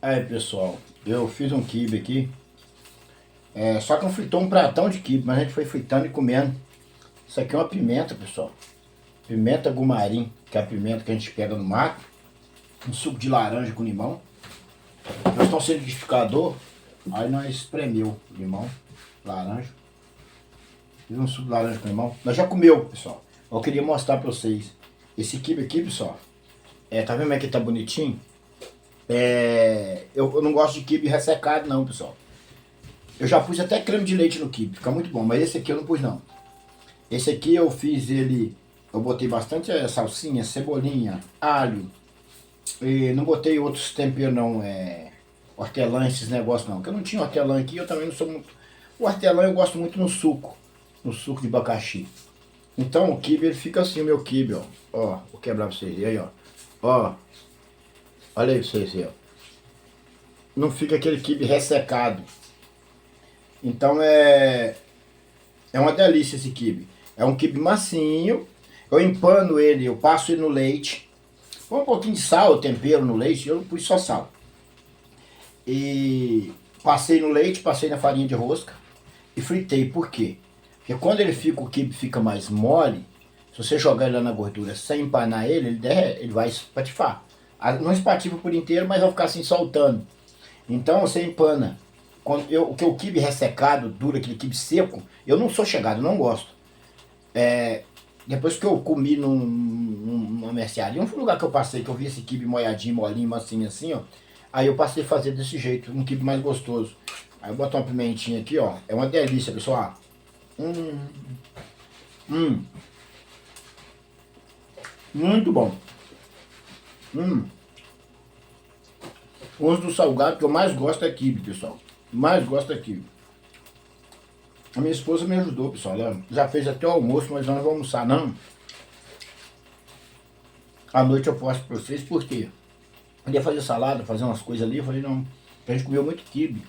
Aí pessoal, eu fiz um quibe aqui. Só que não fritou um pratão de quibe, mas a gente foi fritando e comendo. Isso aqui é uma pimenta, pessoal. Pimenta gumarim, que é a pimenta que a gente pega no mato. Um suco de laranja com limão. Nós estamos sem liquidificador. Aí nós espremeu limão, laranja. Fiz um suco de laranja com limão. Nós já comeu, pessoal. Eu queria mostrar pra vocês. Esse quibe aqui, pessoal. Tá vendo como é que tá bonitinho? Eu não gosto de quibe ressecado não, pessoal. Eu já pus até creme de leite no quibe, fica muito bom. Mas esse aqui eu não pus não. Esse aqui eu fiz ele... Eu botei bastante salsinha, cebolinha, alho. E não botei outros temperos não, hortelã, esses negócios não. Porque eu não tinha hortelã aqui, eu também não sou muito... O hortelã eu gosto muito no suco. No suco de abacaxi. Então o quibe ele fica assim, o meu quibe, ó. Ó, vou quebrar pra vocês verem aí, ó. Ó. Olha aí pra vocês verem, ó. Não fica aquele quibe ressecado. Então é uma delícia esse quibe. É um quibe macinho. Eu empano ele, eu passo ele no leite. Põe um pouquinho de sal, tempero no leite. Eu não pus só sal. E passei no leite, passei na farinha de rosca. E fritei. Por quê? Porque quando o quibe fica mais mole, se você jogar ele lá na gordura sem empanar ele, ele vai espatifar. Não espatifa por inteiro, mas vai ficar assim soltando. Então você empana. O quibe ressecado, duro, aquele quibe seco, eu não sou chegado, não gosto. Depois que eu comi numa mercearia, um lugar que eu passei, que eu vi esse quibe moiadinho, molinho, massinho assim, ó. Aí eu passei a fazer desse jeito, um quibe mais gostoso. Aí eu boto uma pimentinha aqui, ó. É uma delícia, pessoal. Hum, hum, muito bom. Hum. Um dos salgados que eu mais gosto é quibe, pessoal. Mais gosto é quibe. A minha esposa me ajudou, pessoal. Ela já fez até o almoço, mas nós não vamos almoçar, não. À noite eu posto pra vocês, porque eu ia fazer salada, fazer umas coisas ali. Eu falei, não, a gente comeu muito quibe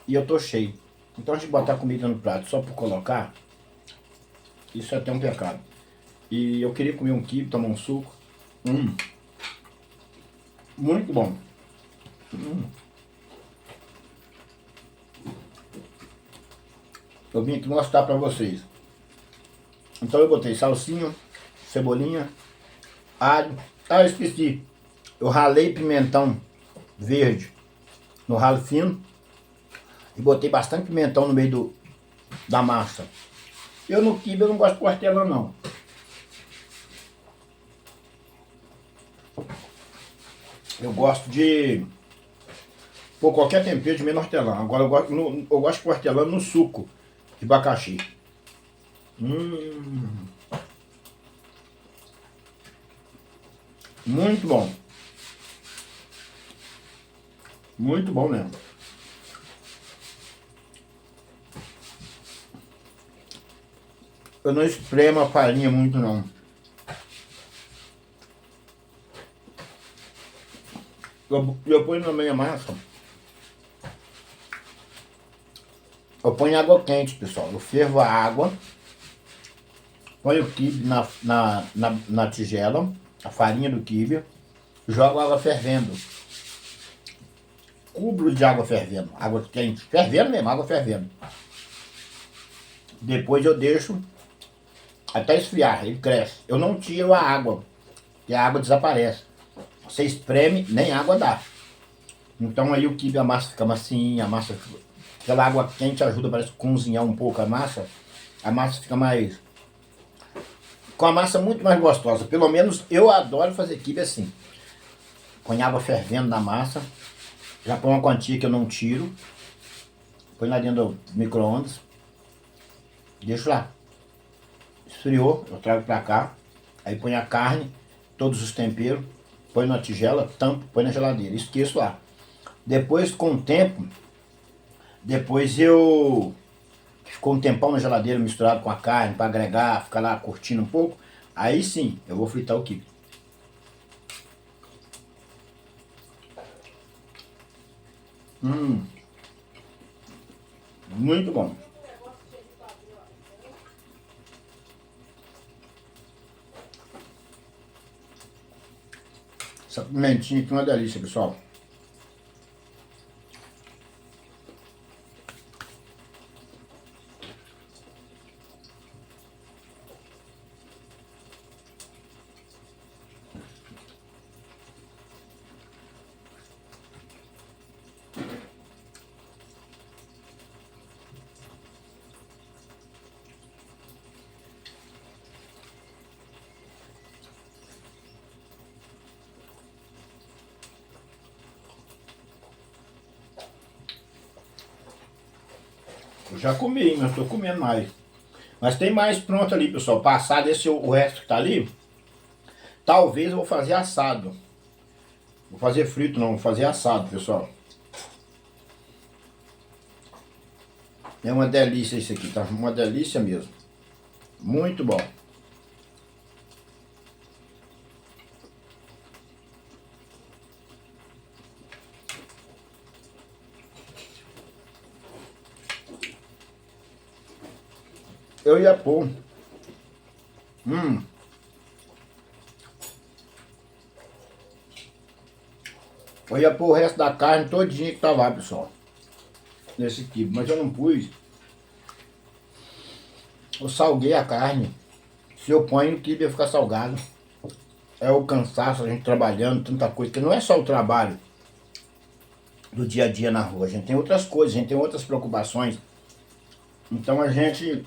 e eu tô cheio. Então a gente botar comida no prato só por colocar, isso é até um pecado. E eu queria comer um quibe, tomar um suco. Muito bom. Eu vim aqui mostrar pra vocês. Então eu botei salsinha, cebolinha, alho. Ah, eu esqueci. Eu ralei pimentão verde no ralo fino e botei bastante pimentão no meio da massa. Eu no quibe eu não gosto de hortelã não. Eu gosto de pôr qualquer tempero de menos hortelã. Agora eu gosto de hortelã no suco de abacaxi. Muito bom. Muito bom mesmo. Eu não espremo a farinha muito não. Eu ponho na minha massa. Eu ponho água quente, pessoal. Eu fervo a água. Ponho o quibe na tigela. A farinha do quibe. Jogo a água fervendo. Cubro de água fervendo. Água quente. Fervendo mesmo, água fervendo. Depois eu deixo até esfriar. Ele cresce. Eu não tiro a água. E a água desaparece. Você espreme, nem água dá. Então aí o quibe, a massa fica macinha, a massa fica... Aquela água quente ajuda para cozinhar um pouco a massa. A massa fica mais... Com a massa muito mais gostosa. Pelo menos eu adoro fazer quibe assim. Põe água fervendo na massa. Já põe uma quantia que eu não tiro. Põe lá dentro do micro-ondas. Deixo lá. Esfriou, eu trago pra cá. Aí põe a carne, todos os temperos. Põe na tigela, tampo, põe na geladeira. Esqueço lá. Depois, com o tempo, depois eu... Ficou um tempão na geladeira misturado com a carne para agregar, ficar lá curtindo um pouco. Aí sim, eu vou fritar o quibe. Muito bom. Essa pimentinha aqui é uma delícia, pessoal. Já comi, mas estou comendo mais. Mas tem mais pronto ali, pessoal. Passado esse o resto que tá ali, talvez eu vou fazer assado. Vou fazer frito não, vou fazer assado, pessoal. É uma delícia isso aqui, tá? Uma delícia mesmo. Muito bom. Eu ia pôr. Eu ia pôr o resto da carne todinha que tava lá, pessoal. Nesse quibe, mas eu não pus. Eu salguei a carne. Se eu ponho, o quibe ia ficar salgado. É o cansaço, a gente trabalhando, tanta coisa. Que não é só o trabalho do dia a dia na rua. A gente tem outras coisas, a gente tem outras preocupações. Então a gente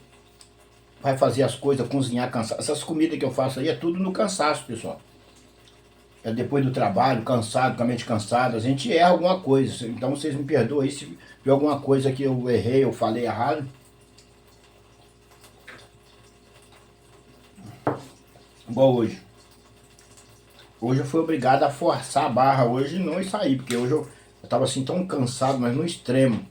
vai fazer as coisas, cozinhar, cansado. Essas comidas que eu faço aí é tudo no cansaço, pessoal. É depois do trabalho, cansado, com a mente cansada, a gente erra alguma coisa. Então vocês me perdoem aí se de alguma coisa que eu errei, eu falei errado. Igual hoje. Hoje eu fui obrigado a forçar a barra hoje e não sair, porque hoje eu tava assim tão cansado, mas no extremo.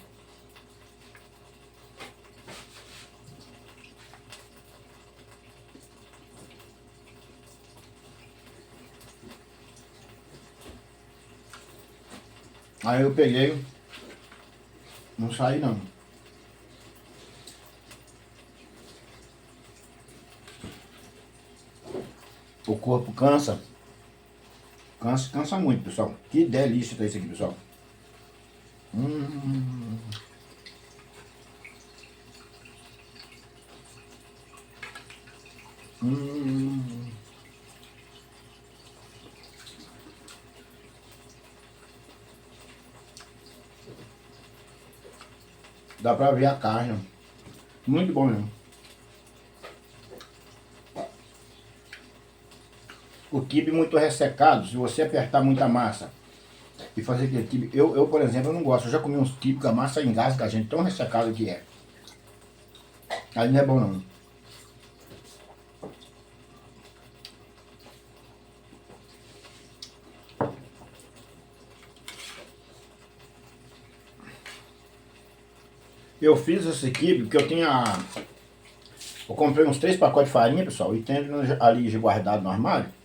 Aí eu peguei, não saí não. O corpo cansa. Cansa muito, pessoal. Que delícia tá isso aqui, pessoal. Hum. Hum. Dá pra ver a carne. Muito bom mesmo. O quibe muito ressecado, se você apertar muita massa e fazer aquele quibe... Eu, por exemplo, eu não gosto. Eu já comi uns quibes que a massa engasga a gente, tão ressecado que é. Aí não é bom não. Eu fiz esse quibe porque eu tinha... Eu comprei uns 3 pacotes de farinha, pessoal, e tenho ali guardado no armário.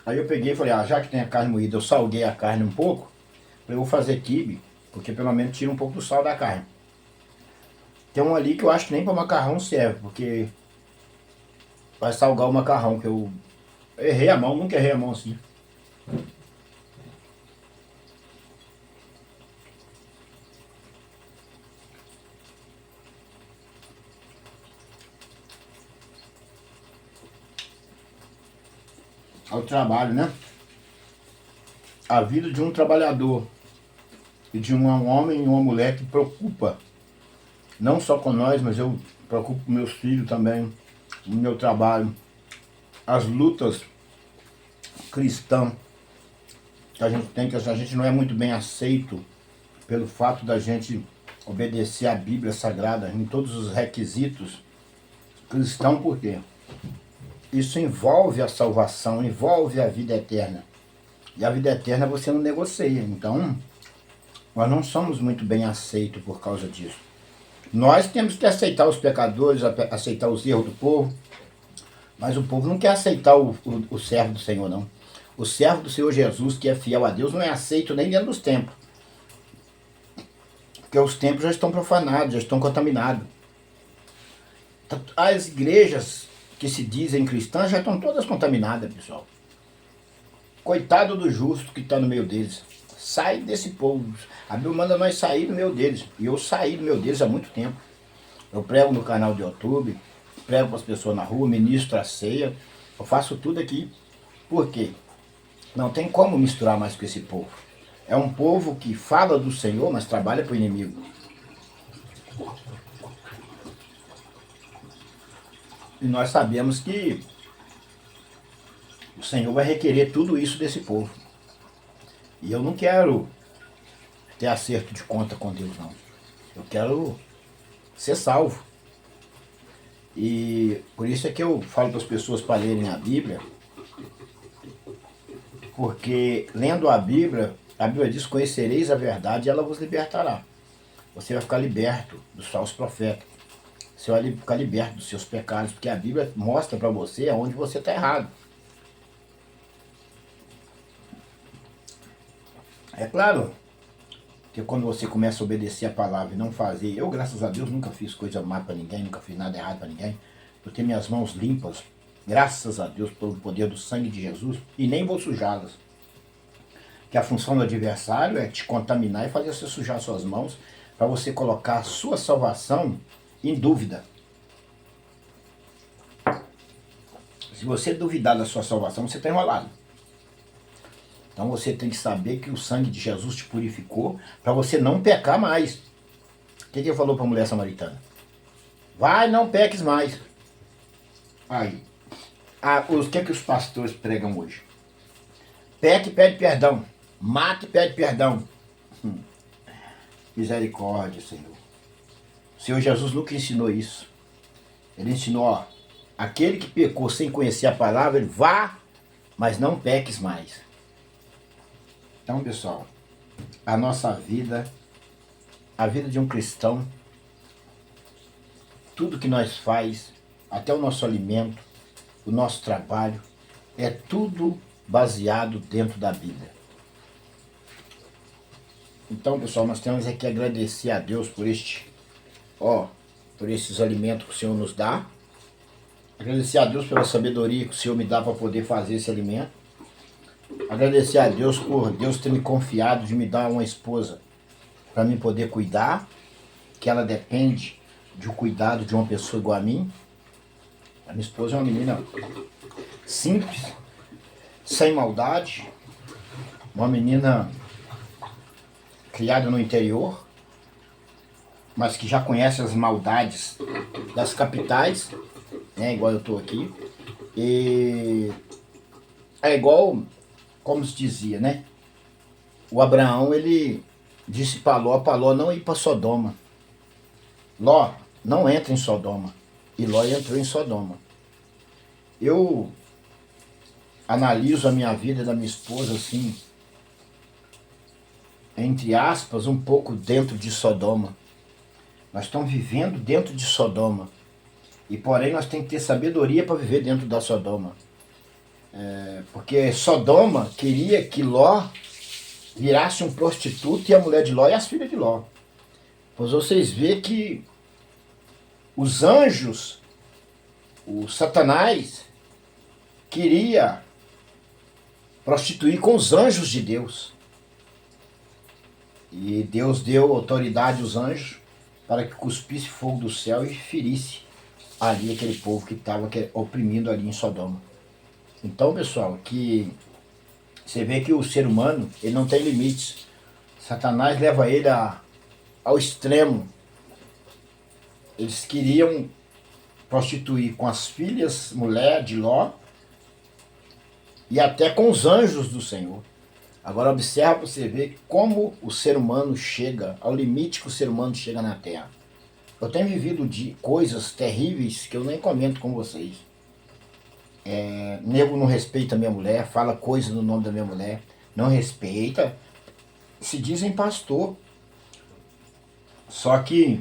Aí eu peguei e falei, já que tem a carne moída, eu salguei a carne um pouco. Eu vou fazer quibe, porque pelo menos tira um pouco do sal da carne. Tem um ali que eu acho que nem para macarrão serve, porque vai salgar o macarrão, que eu errei a mão, nunca errei a mão assim. Ao trabalho, né? A vida de um trabalhador e de um homem e uma mulher que preocupa, não só com nós, mas eu preocupo com meus filhos também, no meu trabalho, as lutas cristãs que a gente tem, que a gente não é muito bem aceito pelo fato da gente obedecer à Bíblia Sagrada em todos os requisitos cristãos, por quê? Isso envolve a salvação, envolve a vida eterna. E a vida eterna você não negocia. Então, nós não somos muito bem aceitos por causa disso. Nós temos que aceitar os pecadores, aceitar os erros do povo, mas o povo não quer aceitar o servo do Senhor, não. O servo do Senhor Jesus, que é fiel a Deus, não é aceito nem dentro dos templos. Porque os templos já estão profanados, já estão contaminados. As igrejas que se dizem cristãs já estão todas contaminadas, pessoal. Coitado do justo que está no meio deles. Sai desse povo. A Bíblia manda nós sair do meio deles. E eu saí do meio deles há muito tempo. Eu prego no canal de YouTube, prego para as pessoas na rua, ministro a ceia. Eu faço tudo aqui. Por quê? Não tem como misturar mais com esse povo. É um povo que fala do Senhor, mas trabalha para o inimigo. E nós sabemos que o Senhor vai requerer tudo isso desse povo. E eu não quero ter acerto de conta com Deus, não. Eu quero ser salvo. E por isso é que eu falo para as pessoas para lerem a Bíblia, porque lendo a Bíblia diz: conhecereis a verdade e ela vos libertará. Você vai ficar liberto dos falsos profetas. Você vai ficar liberto dos seus pecados, porque a Bíblia mostra para você aonde você está errado. É claro que quando você começa a obedecer a palavra e não fazer, eu, graças a Deus, nunca fiz coisa má para ninguém, nunca fiz nada errado para ninguém. Eu tenho minhas mãos limpas, graças a Deus, pelo poder do sangue de Jesus, e nem vou sujá-las. Que a função do adversário é te contaminar e fazer você sujar suas mãos, para você colocar a sua salvação em dúvida. Se você duvidar da sua salvação, você está enrolado. Então você tem que saber que o sangue de Jesus te purificou para você não pecar mais. O que ele falou para a mulher samaritana? Vai, não peques mais. Aí, o que os pastores pregam hoje? Peque e pede perdão. Mate e pede perdão. Misericórdia, Senhor. O Senhor Jesus nunca ensinou isso. Ele ensinou, ó, aquele que pecou sem conhecer a palavra, ele vá, mas não peques mais. Então, pessoal, a nossa vida, a vida de um cristão, tudo que nós faz, até o nosso alimento, o nosso trabalho, é tudo baseado dentro da Bíblia. Então, pessoal, nós temos aqui que agradecer a Deus por por esses alimentos que o Senhor nos dá. Agradecer a Deus pela sabedoria que o Senhor me dá para poder fazer esse alimento. Agradecer a Deus por Deus ter me confiado de me dar uma esposa para mim poder cuidar, que ela depende do cuidado de uma pessoa igual a mim. A minha esposa é uma menina simples, sem maldade, uma menina criada no interior, mas que já conhece as maldades das capitais, né, igual eu estou aqui. E é igual, como se dizia, né? O Abraão, ele disse para Ló não ir para Sodoma. Ló, não entra em Sodoma. E Ló entrou em Sodoma. Eu analiso a minha vida da minha esposa assim, entre aspas, um pouco dentro de Sodoma. Nós estamos vivendo dentro de Sodoma. E porém nós temos que ter sabedoria para viver dentro da Sodoma. Porque Sodoma queria que Ló virasse um prostituto, e a mulher de Ló e as filhas de Ló. Pois vocês vê que os anjos, o Satanás, queria prostituir com os anjos de Deus. E Deus deu autoridade aos anjos para que cuspisse fogo do céu e ferisse ali aquele povo que estava oprimindo ali em Sodoma. Então, pessoal, que você vê que o ser humano, ele não tem limites. Satanás leva ele ao extremo. Eles queriam prostituir com as filhas, mulher de Ló, e até com os anjos do Senhor. Agora observa para você ver como o ser humano chega, ao limite que o ser humano chega na Terra. Eu tenho vivido de coisas terríveis que eu nem comento com vocês. Nego não respeita a minha mulher, fala coisa no nome da minha mulher, não respeita, se dizem pastor. Só que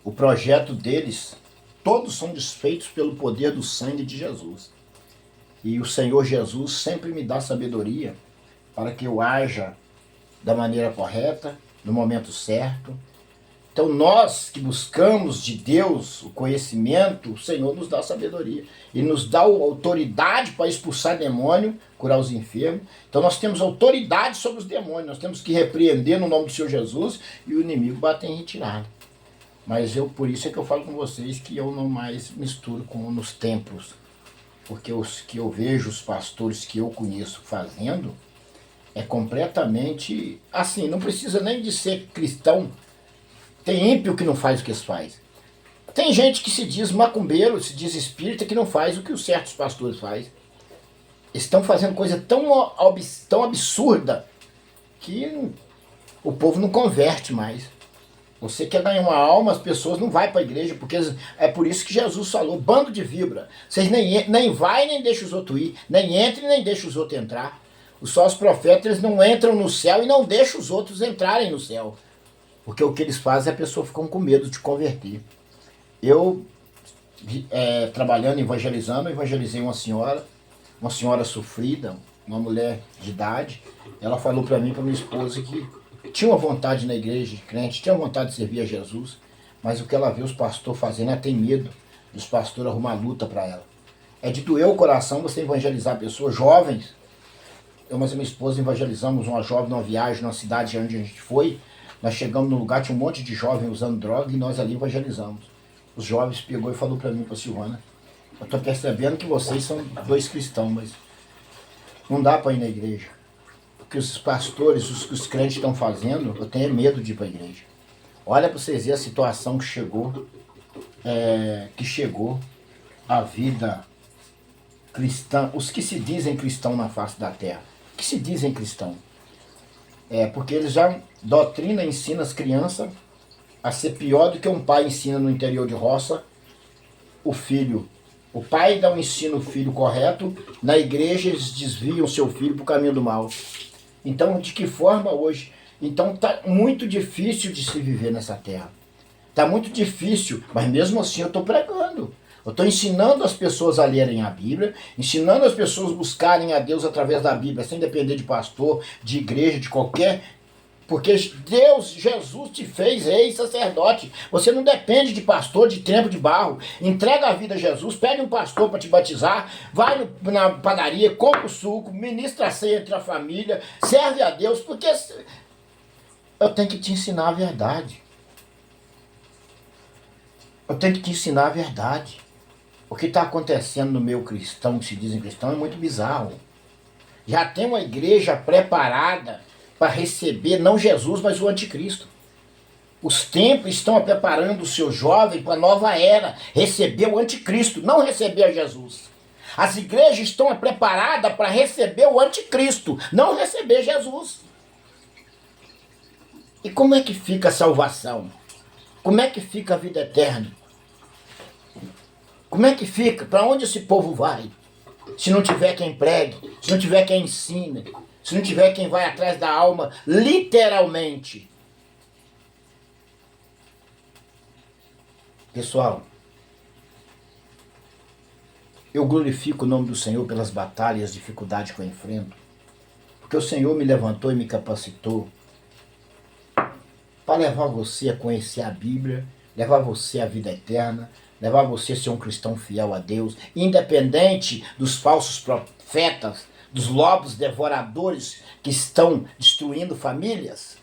o projeto deles, todos são desfeitos pelo poder do sangue de Jesus. E o Senhor Jesus sempre me dá sabedoria para que eu haja da maneira correta, no momento certo. Então nós que buscamos de Deus o conhecimento, o Senhor nos dá sabedoria. E nos dá autoridade para expulsar demônio, curar os enfermos. Então nós temos autoridade sobre os demônios. Nós temos que repreender no nome do Senhor Jesus e o inimigo bater em retirada. Mas por isso é que eu falo com vocês que eu não mais misturo nos templos. Porque os que eu vejo, os pastores que eu conheço fazendo, é completamente assim, não precisa nem de ser cristão. Tem ímpio que não faz o que eles fazem. Tem gente que se diz macumbeiro, se diz espírita, que não faz o que os certos pastores fazem. Estão fazendo coisa tão absurda que o povo não converte mais. Você quer ganhar uma alma, as pessoas não vão para a igreja, porque é por isso que Jesus falou, bando de vibra. Vocês nem vai nem deixam os outros ir, nem entrem nem deixam os outros entrar. Os falsos profetas, eles não entram no céu e não deixam os outros entrarem no céu. Porque o que eles fazem é a pessoa ficar com medo de converter. Eu, trabalhando, evangelizei uma senhora sofrida, uma mulher de idade. Ela falou para mim, para minha esposa, que tinha uma vontade na igreja de crente, tinha vontade de servir a Jesus, mas o que ela vê os pastores fazendo, ela tem medo dos pastores arrumar luta para ela. É de doer o coração você evangelizar pessoas jovens. Eu e minha esposa evangelizamos uma jovem numa viagem, numa cidade onde a gente foi. Nós chegamos no lugar, tinha um monte de jovens usando droga e nós ali evangelizamos. Os jovens pegou e falou para mim, para Silvana, eu estou percebendo que vocês são dois cristãos, mas não dá para ir na igreja. Que os pastores, os crentes estão fazendo, eu tenho medo de ir para a igreja. Olha para vocês verem a situação que chegou a vida cristã, os que se dizem cristão na face da terra, que se dizem cristão, porque eles já doutrina, ensina as crianças a ser pior do que um pai ensina no interior de roça o filho. O pai dá um ensino ao filho correto, na igreja eles desviam seu filho para o caminho do mal. Então, de que forma hoje? Então, está muito difícil de se viver nessa terra. Está muito difícil, mas mesmo assim eu estou pregando. Eu estou ensinando as pessoas a lerem a Bíblia, ensinando as pessoas a buscarem a Deus através da Bíblia, sem depender de pastor, de igreja, de qualquer... Porque Deus, Jesus te fez rei e sacerdote. Você não depende de pastor, de templo de barro. Entrega a vida a Jesus, pede um pastor para te batizar, vai na padaria, compra o suco, ministra a ceia entre a família, serve a Deus, porque eu tenho que te ensinar a verdade. Eu tenho que te ensinar a verdade. O que está acontecendo no meio cristão, que se dizem cristão, é muito bizarro. Já tem uma igreja preparada para receber, não Jesus, mas o anticristo. Os templos estão preparando o seu jovem para a nova era, receber o anticristo, não receber a Jesus. As igrejas estão preparadas para receber o anticristo, não receber Jesus. E como é que fica a salvação? Como é que fica a vida eterna? Como é que fica? Para onde esse povo vai? Se não tiver quem pregue, se não tiver quem ensine, se não tiver quem vai atrás da alma, literalmente. Pessoal, eu glorifico o nome do Senhor pelas batalhas e as dificuldades que eu enfrento, porque o Senhor me levantou e me capacitou para levar você a conhecer a Bíblia, levar você à vida eterna, levar você a ser um cristão fiel a Deus, independente dos falsos profetas, dos lobos devoradores que estão destruindo famílias.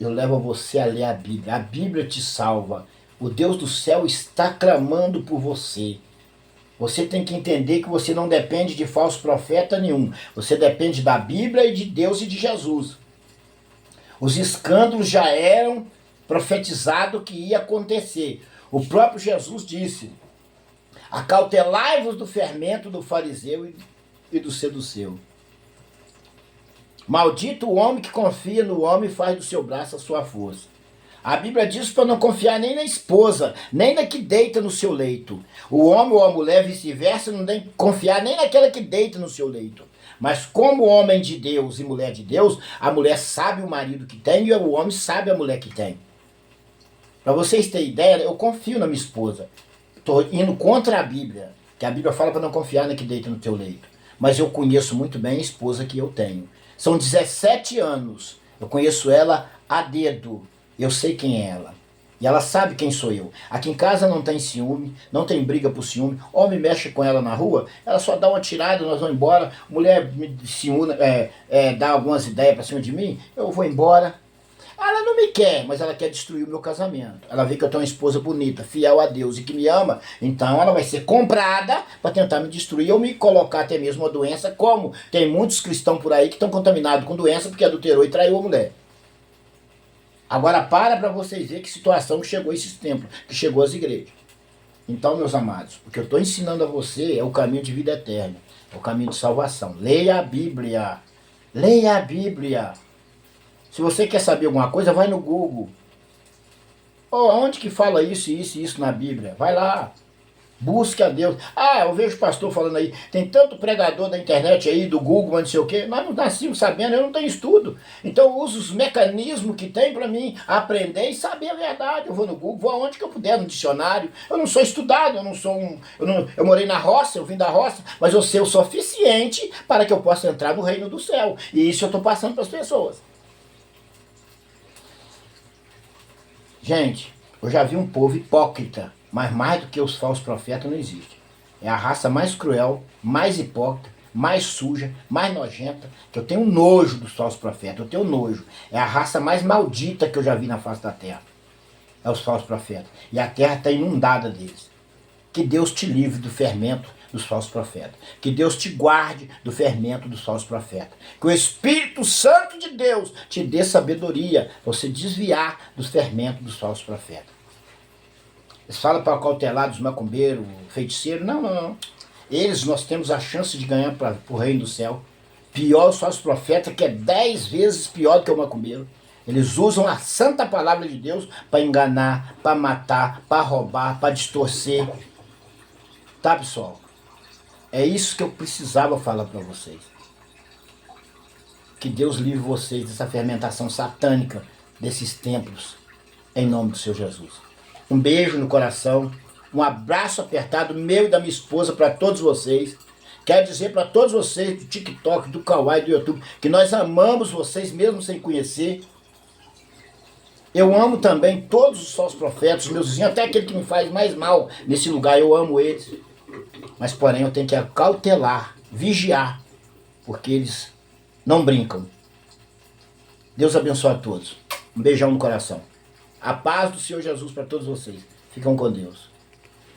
Eu levo você a ler a Bíblia. A Bíblia te salva. O Deus do céu está clamando por você. Você tem que entender que você não depende de falso profeta nenhum. Você depende da Bíblia e de Deus e de Jesus. Os escândalos já eram profetizados que ia acontecer. O próprio Jesus disse: acautelai-vos do fermento do fariseu e do seduceu. Maldito o homem que confia no homem e faz do seu braço a sua força. A Bíblia diz para não confiar nem na esposa, nem na que deita no seu leito. O homem ou a mulher, vice-versa, não tem que confiar nem naquela que deita no seu leito. Mas como homem de Deus e mulher de Deus, a mulher sabe o marido que tem e o homem sabe a mulher que tem. Para vocês terem ideia, eu confio na minha esposa. Estou indo contra a Bíblia, que a Bíblia fala para não confiar na que deita no teu leito. Mas eu conheço muito bem a esposa que eu tenho. São 17 anos. Eu conheço ela a dedo. Eu sei quem é ela. E ela sabe quem sou eu. Aqui em casa não tem ciúme, não tem briga por ciúme. Homem mexe com ela na rua, ela só dá uma tirada, nós vamos embora. Mulher me ciúme, dá algumas ideias para cima de mim, eu vou embora. Ela não me quer, mas ela quer destruir o meu casamento. Ela vê que eu tenho uma esposa bonita, fiel a Deus e que me ama, então ela vai ser comprada para tentar me destruir ou me colocar até mesmo uma doença, como tem muitos cristãos por aí que estão contaminados com doença porque adulterou e traiu a mulher. Agora para vocês verem que situação que chegou esses templos, que chegou às igrejas. Então, meus amados, o que eu estou ensinando a você é o caminho de vida eterna, é o caminho de salvação. Leia a Bíblia. Leia a Bíblia. Se você quer saber alguma coisa, vai no Google. Oh, onde que fala isso, isso e isso na Bíblia? Vai lá. Busque a Deus. Ah, eu vejo o pastor falando aí, tem tanto pregador da internet aí, do Google, não sei o quê. Nós não nascemos sabendo, eu não tenho estudo. Então eu uso os mecanismos que tem para mim aprender e saber a verdade. Eu vou no Google, vou aonde que eu puder, no dicionário. Eu não sou estudado, eu não sou eu morei na roça, eu vim da roça, mas eu sei o suficiente para que eu possa entrar no reino do céu. E isso eu estou passando para as pessoas. Gente, eu já vi um povo hipócrita. Mas mais do que os falsos profetas não existe. É a raça mais cruel, mais hipócrita, mais suja, mais nojenta, que eu tenho nojo dos falsos profetas, eu tenho nojo. É a raça mais maldita que eu já vi na face da terra. É os falsos profetas. E a terra está inundada deles. Que Deus te livre do fermento dos falsos profetas. Que Deus te guarde do fermento dos falsos profetas. Que o Espírito Santo de Deus te dê sabedoria para você desviar dos fermentos dos falsos profetas. Eles falam para cautelar dos macumbeiros, feiticeiros. Não, não, não. Eles nós temos a chance de ganhar para o reino do céu. Pior só os profetas, que é 10 vezes pior do que o macumbeiro. Eles usam a santa palavra de Deus para enganar, para matar, para roubar, para distorcer. Tá, pessoal? É isso que eu precisava falar para vocês. Que Deus livre vocês dessa fermentação satânica desses templos, em nome do Senhor Jesus. Um beijo no coração, um abraço apertado meu e da minha esposa para todos vocês. Quero dizer para todos vocês do TikTok, do Kawaii, do YouTube, que nós amamos vocês mesmo sem conhecer. Eu amo também todos os falsos profetas, meus vizinhos, até aquele que me faz mais mal nesse lugar, eu amo eles. Mas porém eu tenho que cautelar, vigiar, porque eles não brincam. Deus abençoe a todos. Um beijão no coração. A paz do Senhor Jesus para todos vocês. Ficam com Deus.